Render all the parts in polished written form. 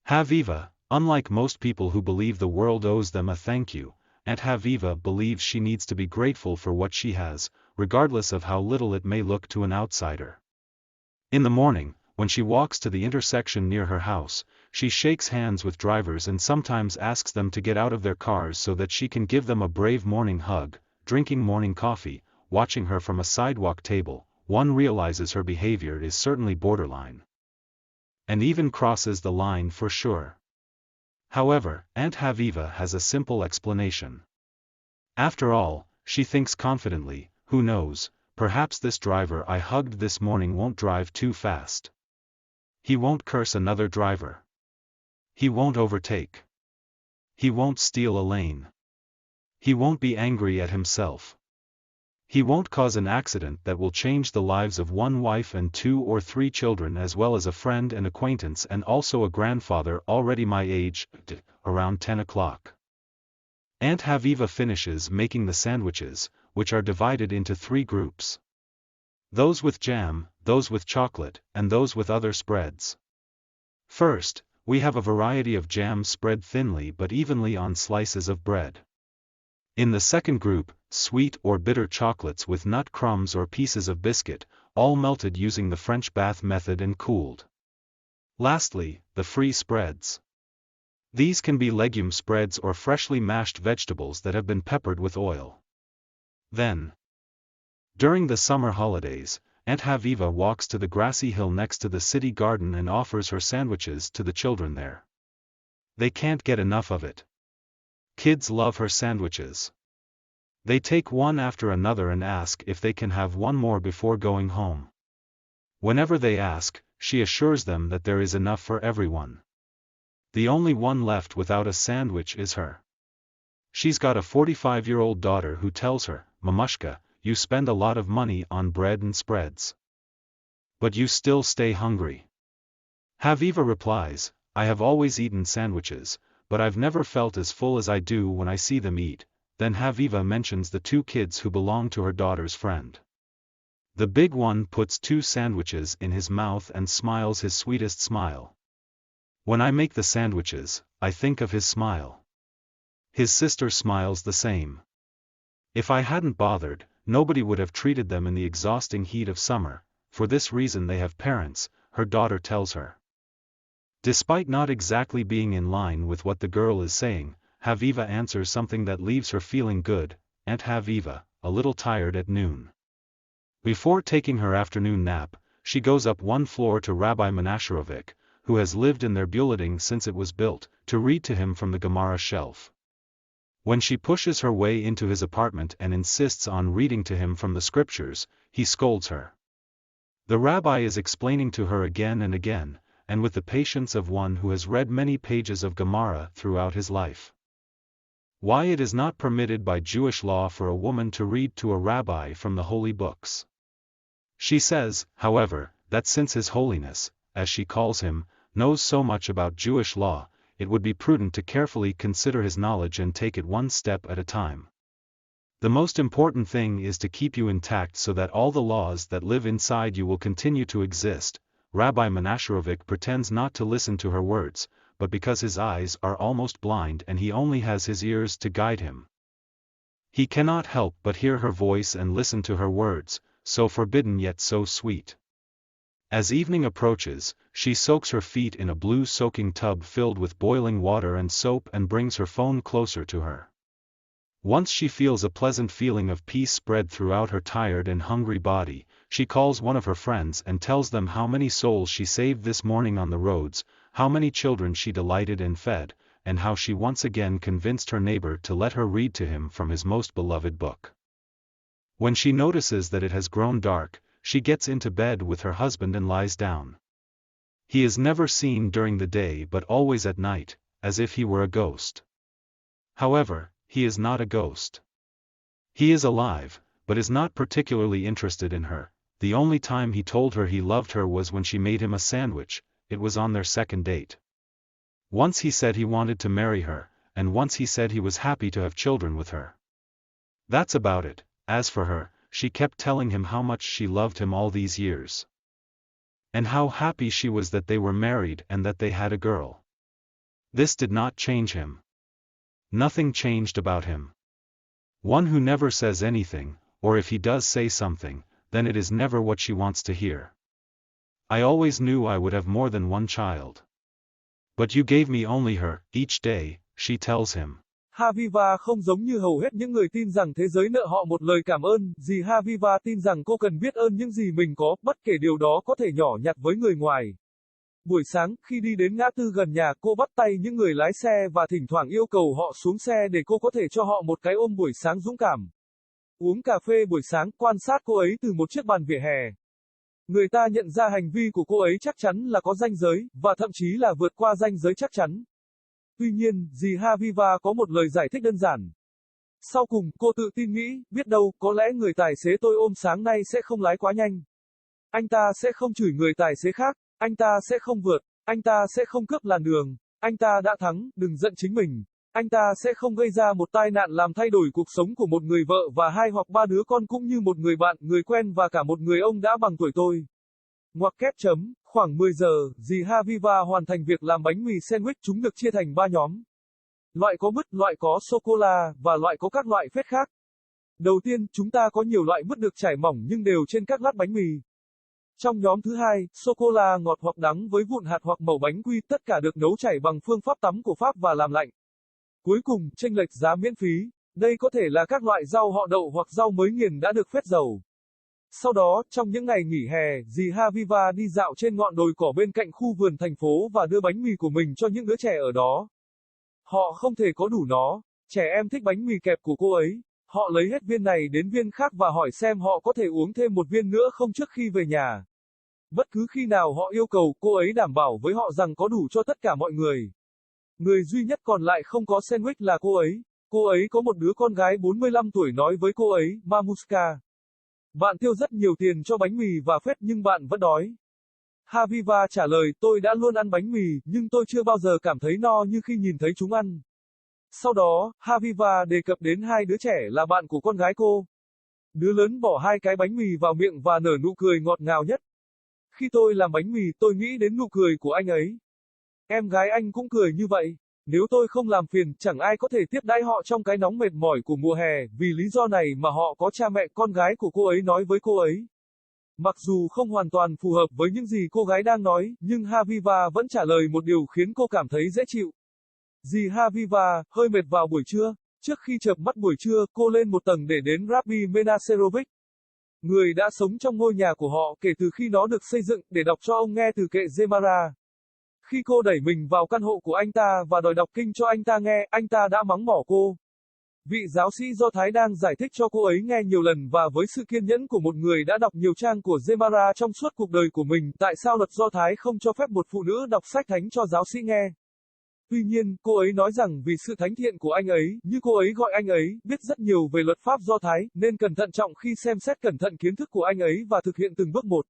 Haviva, unlike most people who believe the world owes them a thank you, Aunt Haviva believes she needs to be grateful for what she has, regardless of how little it may look to an outsider. In the morning, when she walks to the intersection near her house, she shakes hands with drivers and sometimes asks them to get out of their cars so that she can give them a brave morning hug. Drinking morning coffee, watching her from a sidewalk table, one realizes her behavior is certainly borderline. And even crosses the line for sure. However, Aunt Haviva has a simple explanation. After all, she thinks confidently, who knows, perhaps this driver I hugged this morning won't drive too fast. He won't curse another driver. He won't overtake. He won't steal a lane. He won't be angry at himself. He won't cause an accident that will change the lives of one wife and 2 or 3 children as well as a friend and acquaintance and also a grandfather already my age, around 10 o'clock. Aunt Haviva finishes making the sandwiches, which are divided into 3 groups. Those with jam, those with chocolate, and those with other spreads. First, we have a variety of jam spread thinly but evenly on slices of bread. In the second group, sweet or bitter chocolates with nut crumbs or pieces of biscuit, all melted using the French bath method and cooled. Lastly, the free spreads. These can be legume spreads or freshly mashed vegetables that have been peppered with oil. Then, during the summer holidays, Aunt Haviva walks to the grassy hill next to the city garden and offers her sandwiches to the children there. They can't get enough of it. Kids love her sandwiches. They take one after another and ask if they can have one more before going home. Whenever they ask, she assures them that there is enough for everyone. The only one left without a sandwich is her. She's got a 45-year-old daughter who tells her, "Mamushka, you spend a lot of money on bread and spreads. But you still stay hungry." Haviva replies, "I have always eaten sandwiches, but I've never felt as full as I do when I see them eat." Then Haviva mentions the 2 kids who belong to her daughter's friend. The big one puts 2 sandwiches in his mouth and smiles his sweetest smile. When I make the sandwiches, I think of his smile. His sister smiles the same. If I hadn't bothered, nobody would have treated them in the exhausting heat of summer. For this reason they have parents, her daughter tells her. Despite not exactly being in line with what the girl is saying, Haviva answers something that leaves her feeling good. Aunt Haviva, a little tired at noon. Before taking her afternoon nap, she goes up 1 floor to Rabbi Menasherovic, who has lived in their building since it was built, to read to him from the Gemara shelf. When she pushes her way into his apartment and insists on reading to him from the scriptures, he scolds her. The rabbi is explaining to her again and again, and with the patience of one who has read many pages of Gemara throughout his life, why it is not permitted by Jewish law for a woman to read to a rabbi from the holy books. She says, however, that since His Holiness, as she calls him, knows so much about Jewish law, it would be prudent to carefully consider his knowledge and take it one step at a time. The most important thing is to keep you intact so that all the laws that live inside you will continue to exist. Rabbi Menasherovic pretends not to listen to her words, but because his eyes are almost blind and he only has his ears to guide him, he cannot help but hear her voice and listen to her words, so forbidden yet so sweet. As evening approaches, she soaks her feet in a blue soaking tub filled with boiling water and soap and brings her phone closer to her. Once she feels a pleasant feeling of peace spread throughout her tired and hungry body, she calls one of her friends and tells them how many souls she saved this morning on the roads, how many children she delighted and fed, and how she once again convinced her neighbor to let her read to him from his most beloved book. When she notices that it has grown dark, she gets into bed with her husband and lies down. He is never seen during the day but always at night, as if he were a ghost. However, he is not a ghost. He is alive, but is not particularly interested in her. The only time he told her he loved her was when she made him a sandwich. It was on their second date. Once he said he wanted to marry her, and once he said he was happy to have children with her. That's about it. As for her, she kept telling him how much she loved him all these years. And how happy she was that they were married and that they had a girl. This did not change him. Nothing changed about him. One who never says anything, or if he does say something, then it is never what she wants to hear. I always knew I would have more than one child. But you gave me only her, each day, she tells him. Haviva không giống như hầu hết những người tin rằng thế giới nợ họ một lời cảm ơn, dì Haviva tin rằng cô cần biết ơn những gì mình có, bất kể điều đó có thể nhỏ nhặt với người ngoài. Buổi sáng, khi đi đến ngã tư gần nhà, cô bắt tay những người lái xe và thỉnh thoảng yêu cầu họ xuống xe để cô có thể cho họ một cái ôm buổi sáng dũng cảm. Uống cà phê buổi sáng, quan sát cô ấy từ một chiếc bàn vỉa hè. Người ta nhận ra hành vi của cô ấy chắc chắn là có ranh giới, và thậm chí là vượt qua ranh giới chắc chắn. Tuy nhiên, dì Haviva có một lời giải thích đơn giản. Sau cùng, cô tự tin nghĩ, biết đâu, có lẽ người tài xế tôi ôm sáng nay sẽ không lái quá nhanh. Anh ta sẽ không chửi người tài xế khác, anh ta sẽ không vượt, anh ta sẽ không cướp làn đường, anh ta đã thắng, đừng giận chính mình. Anh ta sẽ không gây ra một tai nạn làm thay đổi cuộc sống của một người vợ và 2 hoặc 3 đứa con cũng như một người bạn, người quen và cả một người ông đã bằng tuổi tôi. Ngoặc kép chấm, khoảng 10 giờ, dì Haviva hoàn thành việc làm bánh mì sandwich, chúng được chia thành 3 nhóm. Loại có mứt, loại có sô-cô-la, và loại có các loại phết khác. Đầu tiên, chúng ta có nhiều loại mứt được trải mỏng nhưng đều trên các lát bánh mì. Trong nhóm thứ hai, sô-cô-la ngọt hoặc đắng với vụn hạt hoặc mẩu bánh quy, tất cả được nấu chảy bằng phương pháp tắm của Pháp và làm lạnh. Cuối cùng, chênh lệch giá miễn phí. Đây có thể là các loại rau họ đậu hoặc rau mới nghiền đã được phết dầu. Sau đó, trong những ngày nghỉ hè, dì Haviva đi dạo trên ngọn đồi cỏ bên cạnh khu vườn thành phố và đưa bánh mì của mình cho những đứa trẻ ở đó. Họ không thể có đủ nó. Trẻ em thích bánh mì kẹp của cô ấy. Họ lấy hết viên này đến viên khác và hỏi xem họ có thể uống thêm một viên nữa không trước khi về nhà. Bất cứ khi nào họ yêu cầu, cô ấy đảm bảo với họ rằng có đủ cho tất cả mọi người. Người duy nhất còn lại không có sandwich là cô ấy. Cô ấy có một đứa con gái 45 tuổi nói với cô ấy, Mamushka. Bạn tiêu rất nhiều tiền cho bánh mì và phết nhưng bạn vẫn đói. Haviva trả lời, tôi đã luôn ăn bánh mì, nhưng tôi chưa bao giờ cảm thấy no như khi nhìn thấy chúng ăn. Sau đó, Haviva đề cập đến 2 đứa trẻ là bạn của con gái cô. Đứa lớn bỏ 2 cái bánh mì vào miệng và nở nụ cười ngọt ngào nhất. Khi tôi làm bánh mì, tôi nghĩ đến nụ cười của anh ấy. Em gái anh cũng cười như vậy. Nếu tôi không làm phiền, chẳng ai có thể tiếp đãi họ trong cái nóng mệt mỏi của mùa hè, vì lý do này mà họ có cha mẹ, con gái của cô ấy nói với cô ấy. Mặc dù không hoàn toàn phù hợp với những gì cô gái đang nói, nhưng Haviva vẫn trả lời một điều khiến cô cảm thấy dễ chịu. Dì Haviva, hơi mệt vào buổi trưa. Trước khi chợp mắt buổi trưa, cô lên một tầng để đến Rabbi Menaserovich, người đã sống trong ngôi nhà của họ kể từ khi nó được xây dựng, để đọc cho ông nghe từ kệ Gemara. Khi cô đẩy mình vào căn hộ của anh ta và đòi đọc kinh cho anh ta nghe, anh ta đã mắng mỏ cô. Vị giáo sĩ Do Thái đang giải thích cho cô ấy nghe nhiều lần và với sự kiên nhẫn của một người đã đọc nhiều trang của Gemara trong suốt cuộc đời của mình, tại sao luật Do Thái không cho phép một phụ nữ đọc sách thánh cho giáo sĩ nghe. Tuy nhiên, cô ấy nói rằng vì sự thánh thiện của anh ấy, như cô ấy gọi anh ấy, biết rất nhiều về luật pháp Do Thái, nên cần thận trọng khi xem xét cẩn thận kiến thức của anh ấy và thực hiện từng bước một.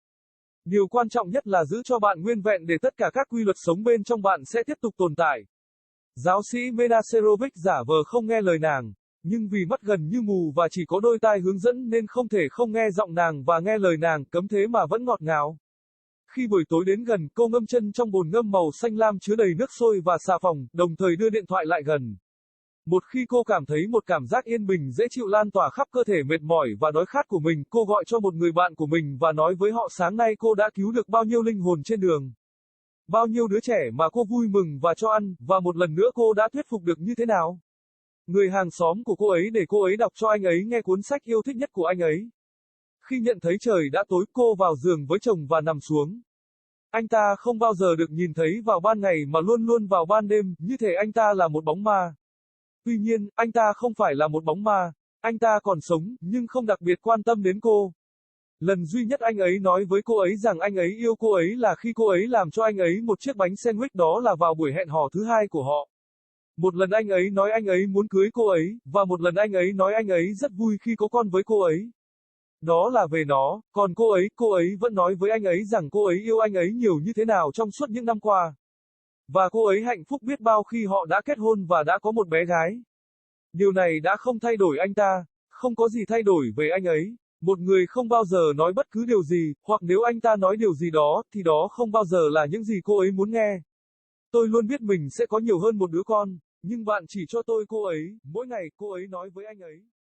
Điều quan trọng nhất là giữ cho bạn nguyên vẹn để tất cả các quy luật sống bên trong bạn sẽ tiếp tục tồn tại. Giáo sĩ Menaserovich giả vờ không nghe lời nàng, nhưng vì mắt gần như mù và chỉ có đôi tai hướng dẫn nên không thể không nghe giọng nàng và nghe lời nàng, cấm thế mà vẫn ngọt ngào. Khi buổi tối đến gần, cô ngâm chân trong bồn ngâm màu xanh lam chứa đầy nước sôi và xà phòng, đồng thời đưa điện thoại lại gần. Một khi cô cảm thấy một cảm giác yên bình dễ chịu lan tỏa khắp cơ thể mệt mỏi và đói khát của mình, cô gọi cho một người bạn của mình và nói với họ sáng nay cô đã cứu được bao nhiêu linh hồn trên đường. Bao nhiêu đứa trẻ mà cô vui mừng và cho ăn, và một lần nữa cô đã thuyết phục được như thế nào. Người hàng xóm của cô ấy để cô ấy đọc cho anh ấy nghe cuốn sách yêu thích nhất của anh ấy. Khi nhận thấy trời đã tối, cô vào giường với chồng và nằm xuống. Anh ta không bao giờ được nhìn thấy vào ban ngày mà luôn luôn vào ban đêm, như thể anh ta là một bóng ma. Tuy nhiên, anh ta không phải là một bóng ma. Anh ta còn sống, nhưng không đặc biệt quan tâm đến cô. Lần duy nhất anh ấy nói với cô ấy rằng anh ấy yêu cô ấy là khi cô ấy làm cho anh ấy một chiếc bánh sandwich, đó là vào buổi hẹn hò thứ 2 của họ. Một lần anh ấy nói anh ấy muốn cưới cô ấy, và một lần anh ấy nói anh ấy rất vui khi có con với cô ấy. Đó là về nó, còn cô ấy vẫn nói với anh ấy rằng cô ấy yêu anh ấy nhiều như thế nào trong suốt những năm qua. Và cô ấy hạnh phúc biết bao khi họ đã kết hôn và đã có một bé gái. Điều này đã không thay đổi anh ta, không có gì thay đổi về anh ấy. Một người không bao giờ nói bất cứ điều gì, hoặc nếu anh ta nói điều gì đó, thì đó không bao giờ là những gì cô ấy muốn nghe. Tôi luôn biết mình sẽ có nhiều hơn một đứa con, nhưng bạn chỉ cho tôi cô ấy, mỗi ngày, cô ấy nói với anh ấy.